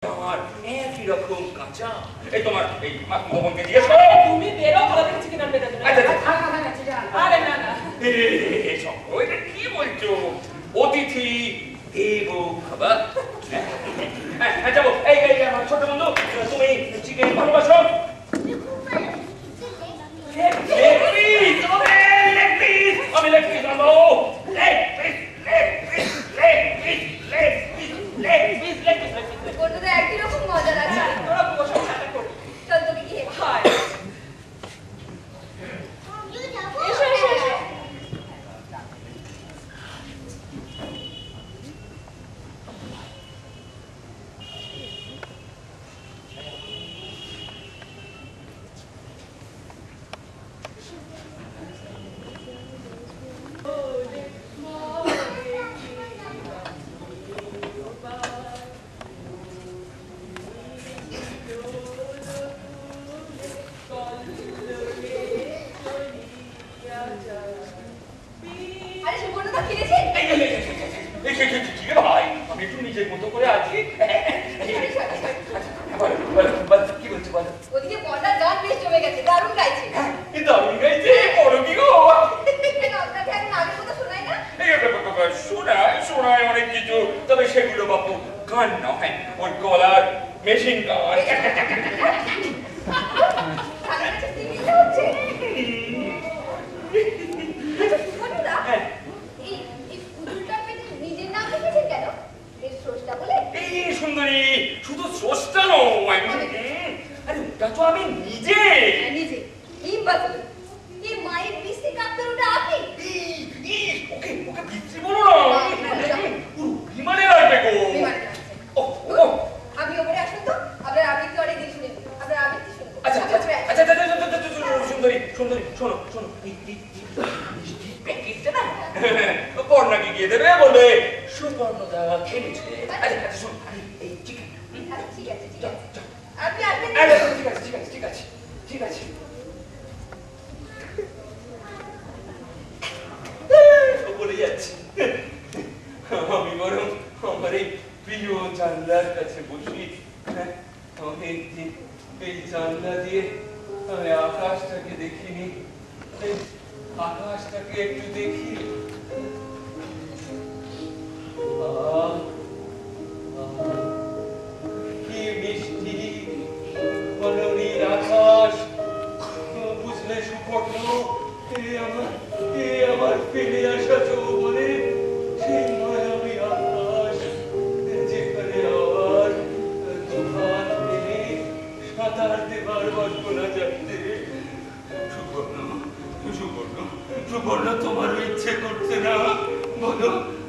আমার একই রকম কাঁচা। এই তোমার এই মোহনকে জিজ্ঞেস করো। তুমি বেরো, ভালো করে চিকেন আনবে না। আরে না না, এটা কি বলছো? অতিথি দেব বাবা। হ্যাঁ যাবো। এই আমার ছোট বন্ধু, তুমি চিকেন ভালোবাসো? আমি লেগ পিস আনবো। একই রকম মজা লাগছে। তোরা বসে সাথে করি। চল তোকে গিয়ে হাই এসো এসো এসো। আরে সুবর্ণদা ফিরেছে? ভাই আমি একটু নিজের মতো করে আছি। কি বলছো বলো? ওদিকে বর্ণার গান বেশ জমে গেছে, দারুণ গাইছে। দারুণ গাইছে, বড় কি গো? আপনাকে এখন আগের কথা শোনাই না? শোনায় অনেক কিছু, তবে সেগুলো বাপু গান নয়, ওর গলার মেশিন গান। কাছে টিভিতে হচ্ছে। আচ্ছা সুবর্ণদা, এই পুতুলটার পেছনে নিজের নাম লিখেছেন কেন? এর স্রষ্টা বলে? এই সুন্দরী, শুধু স্রষ্টা নয়, আরে ওটা তো আমি নিজে। নিজে ইম্পসিবল। এই মায়ের বৃষ্টি কাঁপতে ওটা আপনি? ওকে বিচ্ছি বলো না, বিমানে আসবে গো। আপনি ওপরে আসুন তো, আপনার আবৃত্তি অনেক দিন শুনেন, আপনার আবৃত্তি শুনবো। আচ্ছা সুন্দরী শোনো প্যাকেটটা না পর্ণাকে গিয়ে দেবে বলে সুবর্ণদা কিনেছে। আচ্ছা শোন, এই চিকেন। ঠিক আছে আপনি আসবেন? ঠিক আছে বলে যাচ্ছি। আমি বরং আমার এই প্রিয় জানলার কাছে বসি। অনেকদিন এই জানলা দিয়ে আমি আকাশটাকে দেখিনি, আকাশটাকে একটু দেখি। কি মিষ্টি বননীর আকাশ, বুঝলে সুপর্ণ, আমার ফিরে আসা যৌবনে সেই মায়াবী আকাশ, যেখানে আবার তুফান এলে সাঁতার দেবার বাসনা যাচ্ছে। সুবর্ণ তোমারও ইচ্ছে করছে না?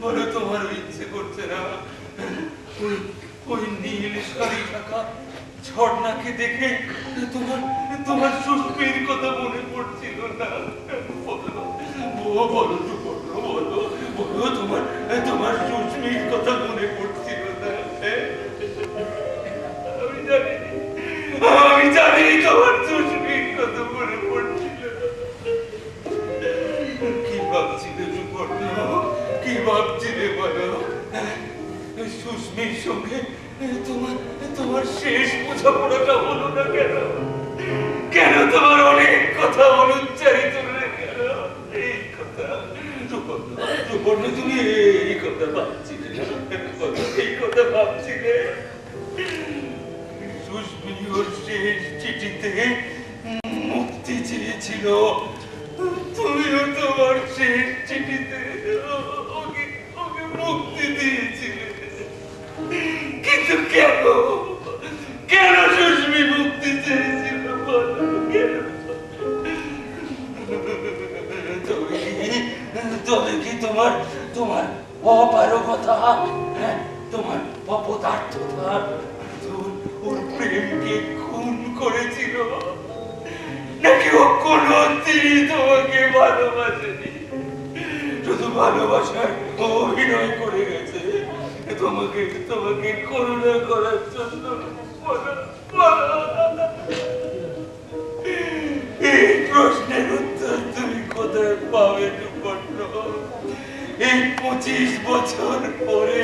বলো তোমারও ইচ্ছে করছে না? ওই নীল শাড়ি ঢাকা ঝর্ণাকে দেখে তোমার সুস্মির কথা মনে পড়ছিল না? বলো সুবর্ণ, বলো তোমার সুস্মির কথা মনে পড়ছিল না? আমি জানি তোমার সুস্মির কথা মনে পড়ছিল। কি ভাবছিলে সুবর্ণ, কি ভাবছিলে বলো? সুস্মির সঙ্গে তোমার শেষ বোঝাপড়াটা হলো না কেন? কেন তোমার অনেক কথা অনুচ্চারিত রয়ে গেল? এই কথা সুবর্ণ, তুমি এই কথা ভাবছিলে? এই কথা ভাবছিলে? সুস্মি ওর শেষ চিঠিতে মুক্তি চেয়েছিল, তুমিও তোমার শেষ চিঠিতে ওকে মুক্তি দিয়েছিলে। কিন্তু কেন সুস্মি মুক্তি চেয়েছিল বলো? তবে কি তোমার অপারগতা, তোমার অপদার্থতা ওর প্রেমকে খুন করেছিল? নাকি ও কোনদিন তোমাকে ভালোবাসেনি, শুধু ভালোবাসার অভিনয় করে গেছে তোমাকে করুণা করার জন্য? এই প্রশ্নের উত্তর তুমি কোথায় পাবে সুবর্ণ? এই 25 বছর পরে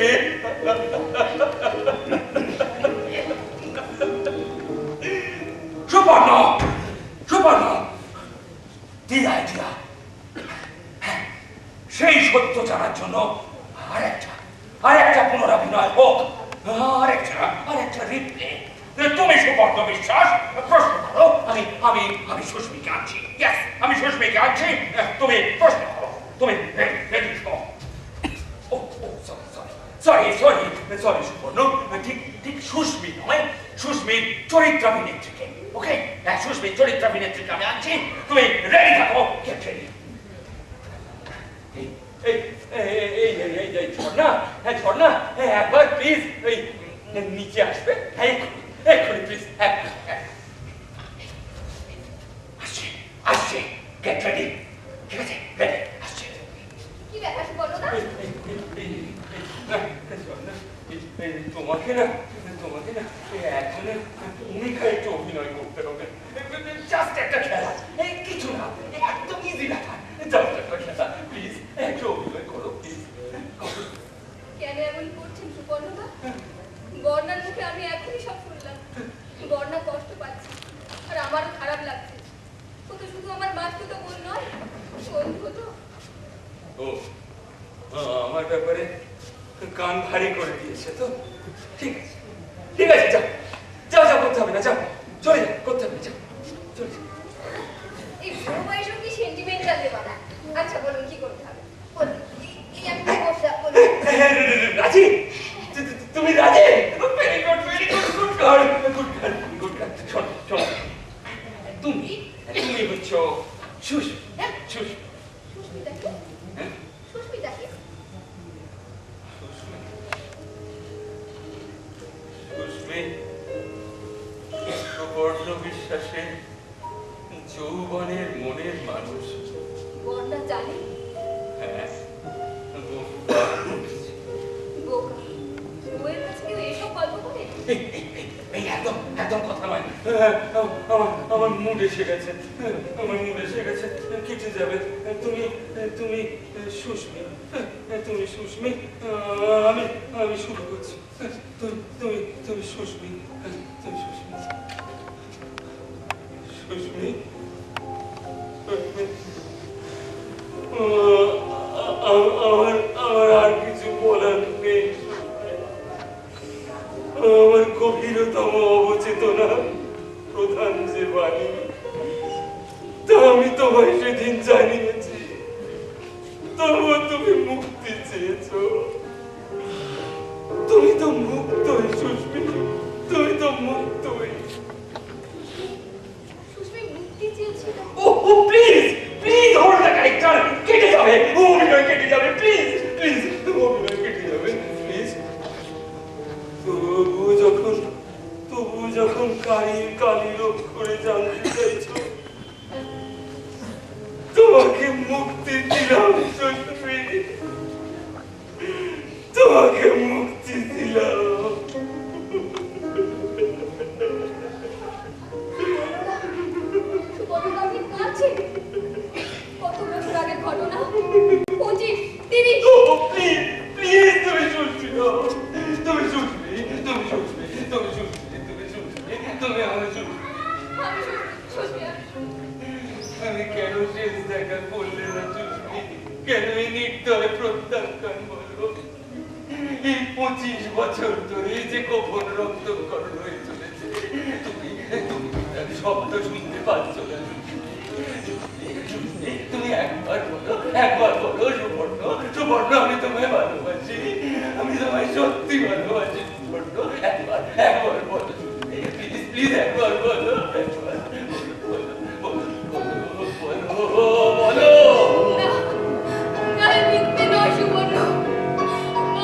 জন্য আরেকটা পুনরাভিনয় হোক, আরেকটা রিপ্লে। তুমি সুবর্ণ বিশ্বাস প্রশ্ন করো। আমি সুস্মিকে আনছি। ইয়েস, আমি সুস্মিকে আনছি। তুমি প্রশ্ন করো। তুমি রেডি হও। ও সরি সুবর্ণ, ঠিক সুস্মি নয়, সুস্মির চরিত্রাভিনেত্রীকে। ওকে, সুস্মির চরিত্রাভিনেত্রীকে আমি আনছি। তুমি রেডি থাকো। Get ready. ঝর্ণা, একবার প্লিজ ওই নিচে আসবে। এক্ষুনি প্লিজ। আসছে। Get ready. ঠিক আছে, রেডি। আসছে। কি ব্যাপার বলো না? তোমাকে না এখন ভূমিকা একটু অভিনয় করতে হবে। জাস্ট একটা খেলা, কিছু না, একদম ইজি ব্যাপার। জাস্ট একটা খেলা, প্লিজ একটু অভিনয় করো, প্লিজ। কেন এমন করছেন সুপর্ণদা? বর্ণার মুখে আমি এখনই সব শুনলাম। বর্ণা কষ্ট পাচ্ছে, আর আমারও খারাপ লাগছে। ও তো শুধু আমার মাতৃতো বোন নয়, বন্ধু তো। ও আমার ব্যাপারে কান ভারী করে দিয়েছে তো। ঠিক আছে, যাও করতে হবে না, যাও চলে যাও, করতে হবে না, যাও চলে যাও। এই বড় বয়সেও কি সেন্টিমেন্টাল দেওয়া? আচ্ছা বলুন কি করতে হবে? বলুন, এই আমি কি করতে হবে? রাজি? তুমি রাজি? ভেরি গুড, শোনো। তুমি হচ্ছ সুস্মিতা কি? সুস্মি সুবর্ণ বিশ্বাসের যৌবনের মনের মানুষ। বর্ণা জানে? হ্যাঁ, বোকা। বউয়ের কাছে কেউ এসব গল্প করে? একদম কথা নয়। আমার মুড এসে গেছে, কেটে যাবে। তুমি সুস্মি, আমি শুরু করছি। তুমি সুস্মি। আমার আর কিছু বলার নেই। আমার গভীরতম অবচেতনা প্রধান যে বাণী, তা আমি তোমায় সেদিন জানিয়েছি। তবুও তুমি মুক্তি চেয়েছ। তুমি তো মুক্তই সুস্মি, তুমি তো মুক্তই। সুস্মি মুক্তি চেয়েছিল? ও প্লিজ হোল্ড দ্য ক্যারেক্টার। কেটে যাবে, অভিনয় কেটে যাবে, প্লিজ অভিনয় কেটে যাবে, প্লিজ। তবু যখন কালির অক্ষরে জানতে চাইছ, তোমাকে মুক্তি দিলাম সুস্মি, তোমাকে মুক্তি দিলাম। সুপর্ণদা আপনি কাঁদছেন? কত বছর আগের ঘটনা, 25, 30। প্লিজ তুমি সুস্মি, তুমি আমার সুস্মি। আমি সুস্মি। আমি কেন শেষ দেখা করলে না সুস্মি? কেন এই নির্দয় প্রত্যাখ্যান বলো? এই 25 বছর ধরে যে গোপন রক্তক্ষরণ হয়ে চলেছে, তুমি তার শব্দ শুনতে পাচ্ছ না? তুমি একবার বলো সুবর্ণ, আমি তোমায় ভালোবাসি, আমি তোমায় সত্যি ভালোবাসি সুবর্ণ। একবার বলো প্লিজ, একবার বলো। না, মিথ্যে নয় সুপর্ণ।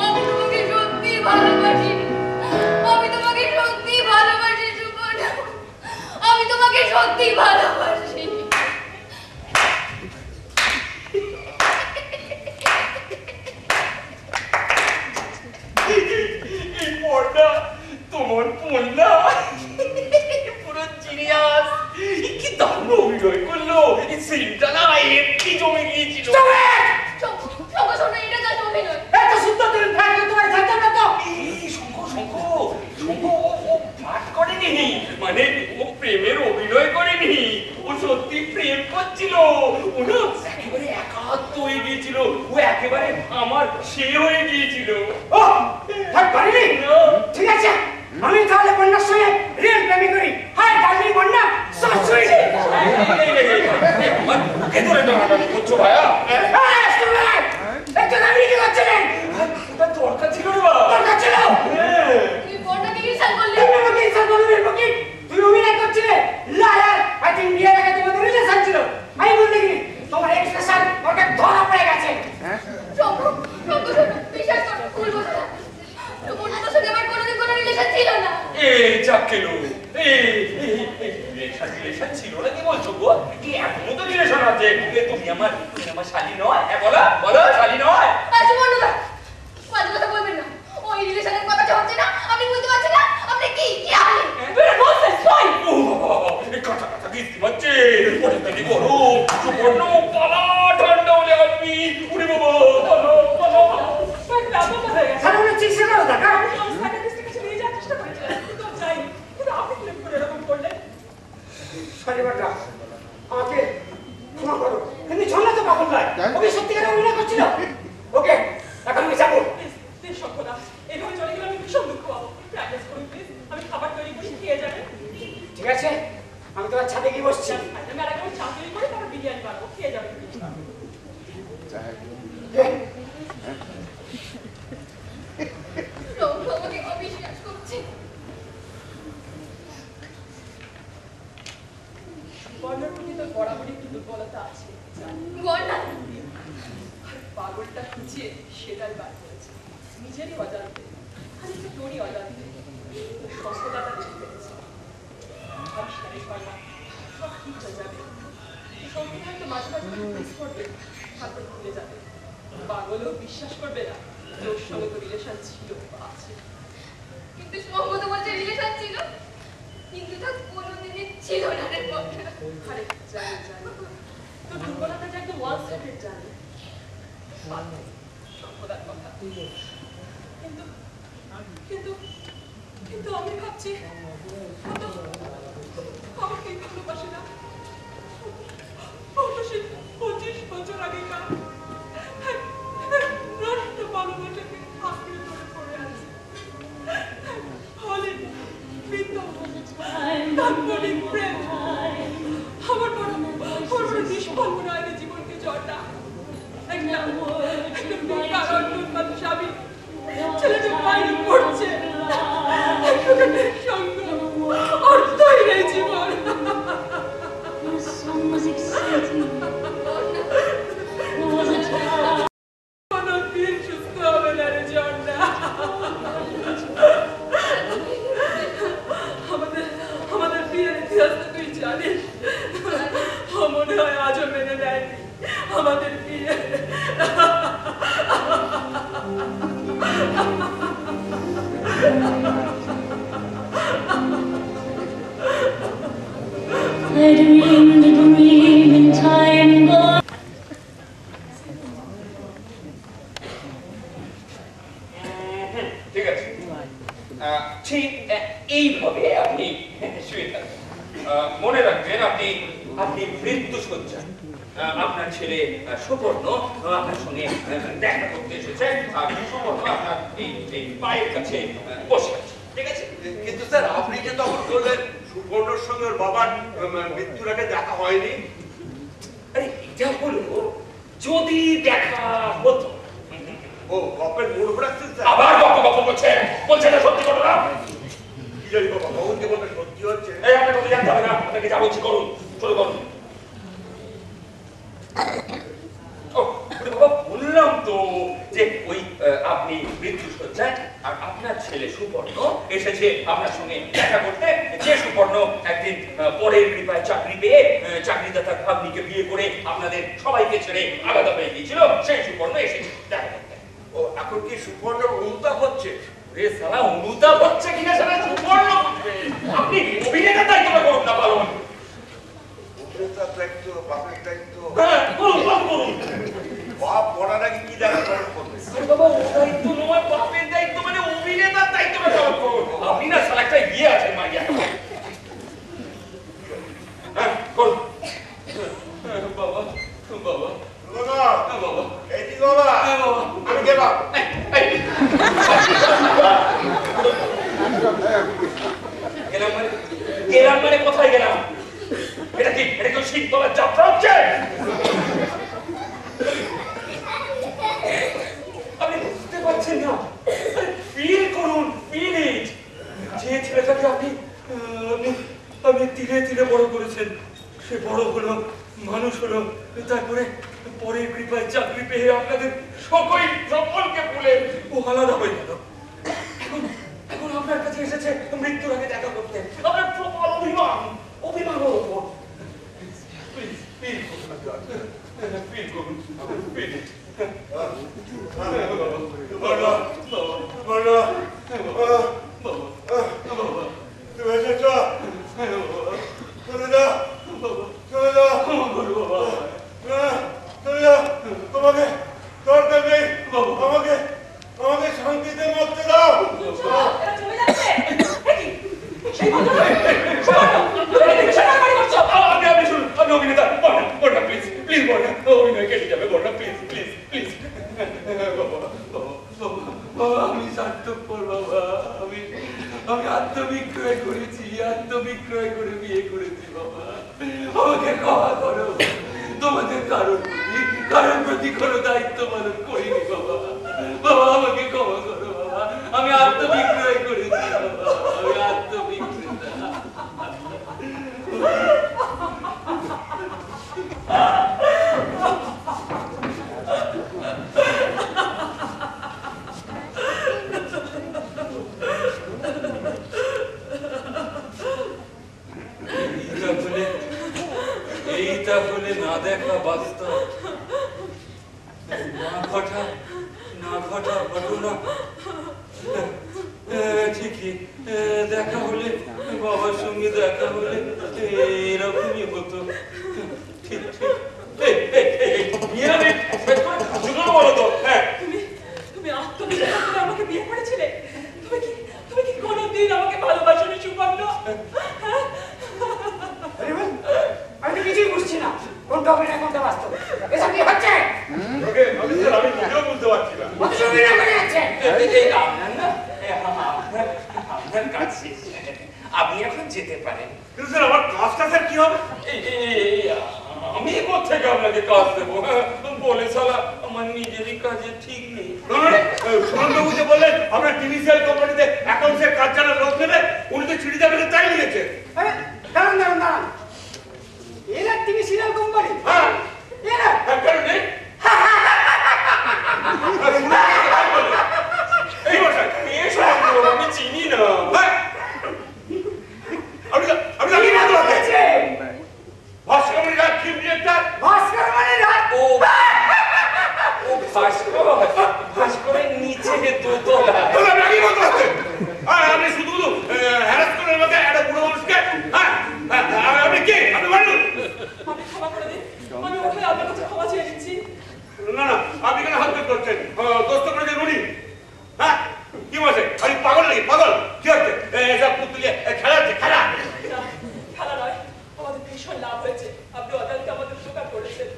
আমি তোমাকে সত্যি ভালোবাসি। আমি তোমাকে সত্যি ভালোবাসি সুপর্ণ। আমি তোমাকে সত্যি ভালোবাসি। এই পর্দা তোমার পড়লা পুরো জিনিয়াস। কি দারুণ অভিনয় করলো! এই সিনটা না এমনি জমে গিয়েছিল। শোনো, এটা যা অভিনয়। এত সুন্দর তুমি থাকলে তোমার থাকতে না তো? শঙ্খ ও পাঠ করেনি, মানে ও প্রেমের অভিনয় করেনি, ও সত্যি প্রেম করছিল। ও না একেবারে একাত্ম হয়ে গিয়েছিল, ও একেবারে আমার সে হয়ে গিয়েছিল। ও থাক পারিনি, ঠিক আছে আমি তাহলে বন্যার সঙ্গে রিয়েল প্রেমে করি। হাই ডার্লিং বন্যা, সো সুইট। আমার ভেতরে টানাটানি করছো ভাইয়া। একটু দাঁড়িয়ে কি করছিলেন? দরকার ছিল রে বাবা, দরকার ছিল। তুই বন্যাকে ইনসাল্ট করলি। আমাকে ইনসাল্ট করলি নাকি? তুই অভিনয় করছিলে? লায়ার, আই থিংক বিয়ের আগে তোমাদের রিলেশন ছিল। আমি বলতে গেলি তোমার এক্সপ্রেশন ওটা ধরা পড়ে গেছে। শম্ভু, বিশ্বাস কর, ভুল বলছো না। বন্যার সঙ্গে আমার কোনোদিন কোনো রিলেশন ছিল না। এই যাক কেন, রিলেশন ছিল না কি বলছো গো? কি এখনো তো রিলেশন আছে। তুমি আমার শালী নয়? বলো বলো, শালী নয়? আচ্ছা বন্যদা, বাজে কথা বলবেন না। ওই রিলেশনের কথা যে হচ্ছে না, আপনি বুঝতে পারছেন না? আপনি কি কি আপনি? বেরে বলছেন সই। ও বাবা, এই কথা বৃষ্টি হচ্ছে, ওরে দিদি বড় সুবর্ণ পালা ঠান্ডা হলে আসবি। ওরে বাবা পালা পালা। একটা আপন হয়ে গেছে। সারা মনে চিকিৎসা করো না কারণ আমি আমার সাইকিয়াট্রিস্টের কাছে নিয়ে যাওয়ার চেষ্টা করেছিলাম, কিন্তু আমি যাইনি। কিন্তু আপনি ক্লেম করে এরকম করলেন। সরি বাটা, আমাকে ক্ষমা করো। কিন্তু ঝর্ণা তো পাগল নয়, ওকে সত্যিকারে অভিনয় করছিল। ওকে এখন আমি যাবো। প্লিজ সভ্যতা, এইভাবে চলে গেলে আমি ভীষণ দুঃখ পাবো। প্র্যাকটিস করুন প্লিজ, আমি খাবার তৈরি করি, খেয়ে যাবেন। ঠিক আছে আমি তোমার ছাদে গিয়ে বসছি। আমি আর একবার চা তৈরি করে তারপর বিরিয়ানি বানাবো, খেয়ে যাবেন প্লিজ। শম্ভু আমাকে অবিশ্বাস করছে। বর্ণার প্রতি তোর বরাবরই একটু দুর্বলতা আছে, জানি। বন্যা, আর পাগলটা খুঁজিয়ে সেটাই বার করেছে। নিজেরই অজান্তে, খানিকটা তোরই অজান্তে সভ্যতাটা দেখে ফেলেছে। আমি সারি পারলাম, সব ঠিক হয়ে যাবে। সত্যি হয়তো মাঝে মাঝে মিস করবে, তারপর ভুলে যাবে। পাগলও বিশ্বাস করবে না তোর সঙ্গে তো রিলেশন ছিল বা আছে। কিন্তু শম্ভু তো বলছে রিলেশন ছিল, কিন্তু তা কোনোদিনই ছিল না রে বন্যা। আরে জানি জানি, তোর দুর্বলতাটা একদম ওয়ান সাইডেড জানি। সভ্যতার কথা। কিন্তু কিন্তু কিন্তু আমি ভাবছি ও তো আমাকে ভালোবাসে না। ও তো সেই 25 বছর আগেকার নষ্ট ভালোবাসাকে আঁকড়ে ধরে পড়ে আছে। হলে তাৎপর্যিক প্রেম আমার বড় নিষ্ফল মনে হয় না জীবনকে জটা। একটা বেকার অন্যতম স্বামী ছেলেটা বাইরে পড়ছে, সঙ্গ অর্থই নেই জীবন। কোনদিন সুস্থ হবে না রে ঝর্ণা। আমাদের বিয়ের ইতিহাস তো তুই জানিস। মনে হয় আজও মেনে নেয়নি আমাদের বিয়ে। I dreamed a dream in time gone. ঠিক আছে, ঠিক এইভাবে আপনি শুয়ে থাকবেন। মনে রাখবেন আপনি আপনি মৃত্যু শয্যা। আপনার ছেলে সুবর্ণ আপনার সঙ্গে দেখা করতে এসেছে। আর সুবর্ণ আপনার এই পায়ের কাছে বসে আছে, ঠিক আছে? কিন্তু স্যার আপনি যে তখন বললেন সুবর্ণর সঙ্গে ওর বাবার মৃত্যুর আগে দেখা হয়নি। আরে এটা হলো যদি দেখা হতো। ও গল্পের মোড় ঘোরাচ্ছেন স্যার। আবার গল্প বলছে না সত্যি ঘটনা। কি জানি বাবা, কখন যে বলতে সত্যি হচ্ছে। এই আপনার কথা জানতে হবে না, আপনাকে যা বলছি করুন, শুরু করুন। ও বাবা, বললাম তো যে ওই আপনি মৃত্যু শয্যায় আর আপনার ছেলে সুবর্ণ এসেছে আপনার সঙ্গে দেখা করতে। যে সুবর্ণ একদিন পরের কৃপায় চাকরি পেয়ে চাকরিদাতা ভাগ্নিকে বিয়ে করে আপনাদের সবাইকে ছেড়ে আলাদা হয়ে গিয়েছিল, সেই সুবর্ণ এসেছে দেখা করতে। ও এখন কি সুবর্ণর অনুতাপ হচ্ছে? রে সালা, অনুতাপ হচ্ছে কিনা সালা সুবর্ণ বুঝবে। আপনি অভিনেতার দায়িত্বটা করুন না পালন। অভিনেতার দায়িত্ব, বাপের দায়িত্ব। হ্যাঁ করুন করুন। বাপ মরার আগে কি দেখা পালন করবে? আরে বাবা, ও দায়িত্ব নয়, বাপের দায়িত্ব মানে অভিনেতার দায়িত্বটা পালন করুন। আপনি না সালা একটা ইয়ে আছেন মাইয়া। হ্যাঁ করুন। বাবা বাবা এলাম মানে কোথায় গেলাম? এটা কি শীততলার যাত্রা হচ্ছে? আপনি বুঝতে পারছেন না? ফিল করুন, ফিল ইট। যে ছেলেটাকে আপনি ধীরে ধীরে বড় করেছেন, সে বড় হলো, মানুষ হলো, তারপরে পরের কৃপায় চাকরি পেয়ে আপনাদের সকলকে বলে ও আলাদা হয়ে গেল। এখন আপনার কাছে এসেছে মৃত্যুর আগে দেখা করতে। আপনার প্রবল অভিমান ওর ওপর। প্লিজ ফিল করুন, ফিল ইট। তুমি এসেছ? চলে যাও, চলে যাও, চলে যাও। তোমাকে দরকার নেই, আমাকে শান্তিতে মরতে দাও। এরা চলে যাচ্ছে। সেই আপনি শুনুন, আপনি অভিনেতা বর্ণা প্লিজ প্লিজ বর্ণা, অভিনয় কেটে যাবে বর্ণা, প্লিজ প্লিজ প্লিজ। আমি স্বার্থপর বাবা, আমি আত্মবিক্রয় করেছি, আত্মবিক্রয় করে বিয়ে করেছি বাবা। আমাকে ক্ষমা করো, তোমাদের কারোর প্রতি কোনো দায়িত্ব পালন করিনি বাবা। বাবা আমাকে ক্ষমা করো বাবা, আমি আত্মবিক্রয় করেছি বাবা, আমি আত্মবিক্রয়। এইটা হলে না দেখা বাস্তব, না ঘটা ঘটনা। ঠিকই, দেখা হলে, বাবার সঙ্গে দেখা হলে এরকমই হতো। ঠিক ঠিক। বলো তো, হ্যাঁ তুমি আত্মবিশ্বাস করে আমাকে বিয়ে করেছিলে? তুমি কি কোনোদিন আমাকে ভালোবাসোনি সুপর্ণ? আমি তো কিছুই বুঝছি না, কোনটা অভিনয় কোনটা বাস্তব। এসব কি হচ্ছে? আমি নিজেও বুঝতে পারছি না। অথচ অভিনয় করে যাচ্ছে। আপনার কাজ শেষ, আপনি এখন যেতে পারেন। কিন্তু স্যার আমার কাজটা স্যার কি হবে? আমি কোথেকে আপনাকে কাজ দেবো? বলে সালা আমার নিজেরই কাজে ঠিক নেই। সুমনবাবু যে বললেন আপনার টিভিসিএল কোম্পানিতে অ্যাকাউন্টসের কাজ জানার লোক নেবে, উনি তো চিঠি দেবেন তাই লিখেছে। দাঁড়ান, এরা টিভি সিরিয়াল কোম্পানি? হ্যাঁ, এরা কারণে এই বছর আমি চিনি না। আমি জানি না তো ভাস্কর রাত ফিল্ম ডিরেক্টর। ভাস্কর মানে রাত? ও ভাস্করের নিচে দোতলা। আমি আগে বলতে পারছেন আপনি শুধু হ্যারাস করার মধ্যে একটা বুড়ো মানুষকে। আপনি কে? আপনি বলুন। আমি ক্ষমা করে দিন, আমি ওঠায় আপনার কাছে ক্ষমা চেয়ে নিচ্ছি। না আপনি কেন হাত বের করছেন? দোস্ত করেছেন উনি। হ্যাঁ কি বলছে? আমি পাগল নাকি? পাগল কি হচ্ছে? এসব পুতুলিয়ে খেলাচ্ছে, খেলা নয়, আমাদের ভীষণ লাভ হয়েছে। আপনি অদালতে আমাদের উপকার করেছেন।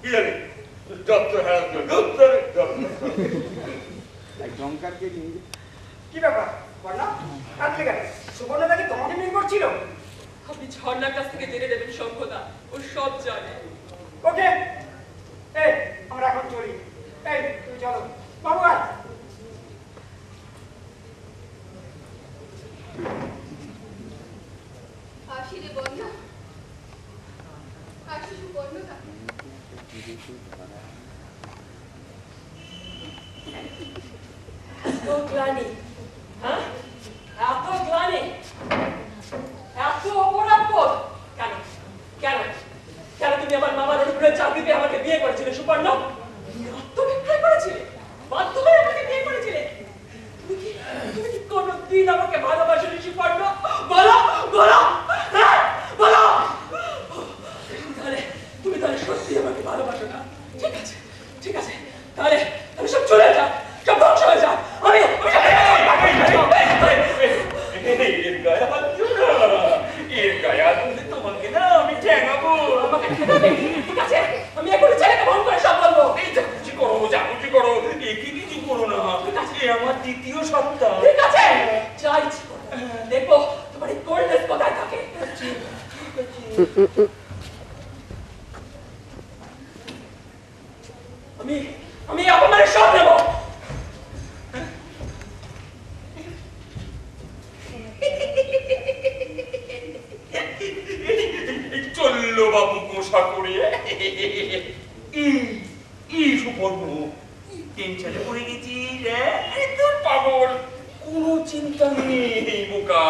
কি জানি যত হ্যারাস কি ব্যাপার বর্ণা? কাঁদলে কেন? সুবর্ণদা কি তোমাকে মিল করছিল? আপনি ঝর্ণার কাছ থেকে জেনে নেবেন শঙ্খদা, ও সব জানে। ওকে, আমরা এখন চলি। তুমি চলো বাবু। আসি রে বন্যা, আসি সুপর্ণদা। এত গ্লানি, হ্যাঁ? এত গ্লানি, এত অপরাধ বোধ। কেন কেন কেন তুমি আমার মামার অনুগ্রহে চাকরি পেয়ে আমাকে বিয়ে করেছিলে সুপর্ণ? আত্মবিক্রয় করেছিলে, বাধ্য হয়ে আমাকে বিয়ে করেছিলে। তুমি কি কোনোদিন আমাকে ভালোবাসোনি সুপর্ণ? বলো বলো, বলো। তুমি তাহলে সত্যি আমাকে ভালোবাসো না? ঠিক আছে তাহলে সব চলে যা, সব ধ্বংস হয়ে যা। আমি কোথায় থাকে? আমি আপনার সব নেব। চললো বাবু গোসা করে সুপর্ণ টেনশনে পড়ে গেছিস তোর পাগল কোনো চিন্তা নেই বোকা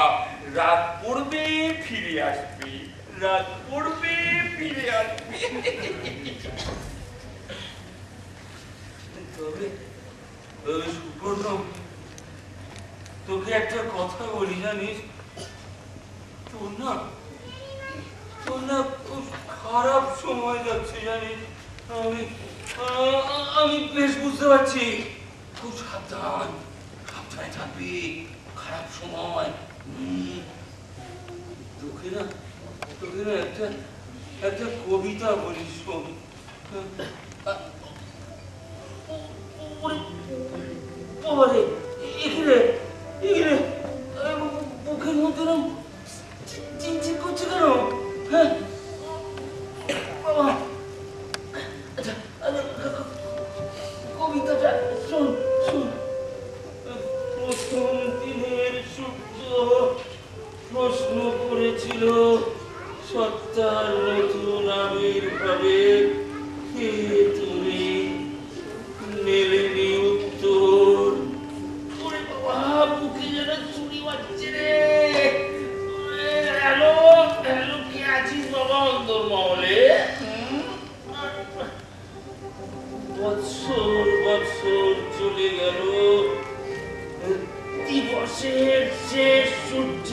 রাত পড়বে ফিরে আসবে রাত পড়বে ফিরে আসবে তবে সুপর্ণ তোকে একটা কথা বলি জানিস তোর না খুব খারাপ সময় যাচ্ছে জানিস আমি বেশ বুঝতে পারছি খুব সাবধানে থাকবি খারাপ সময় তোকে না একটা কবিতা বলিস শোন এখানে বুকের মধ্যে চিনচিন করছে কেন হ্যাঁ বাবা আচ্ছা কবিতাটা শোন প্রথম দিনের সূর্য প্রশ্ন করেছিল সত্তার নতুন আবির্ভাবে কে তুমি মেলেনি উত্তর ওরে বাবা বুকে যেন চুরি বাজছে রে হ্যালো কে আছিস বাবা অন্তর্মহলে বৎসর চলে গেল দিবসের শেষ সূর্য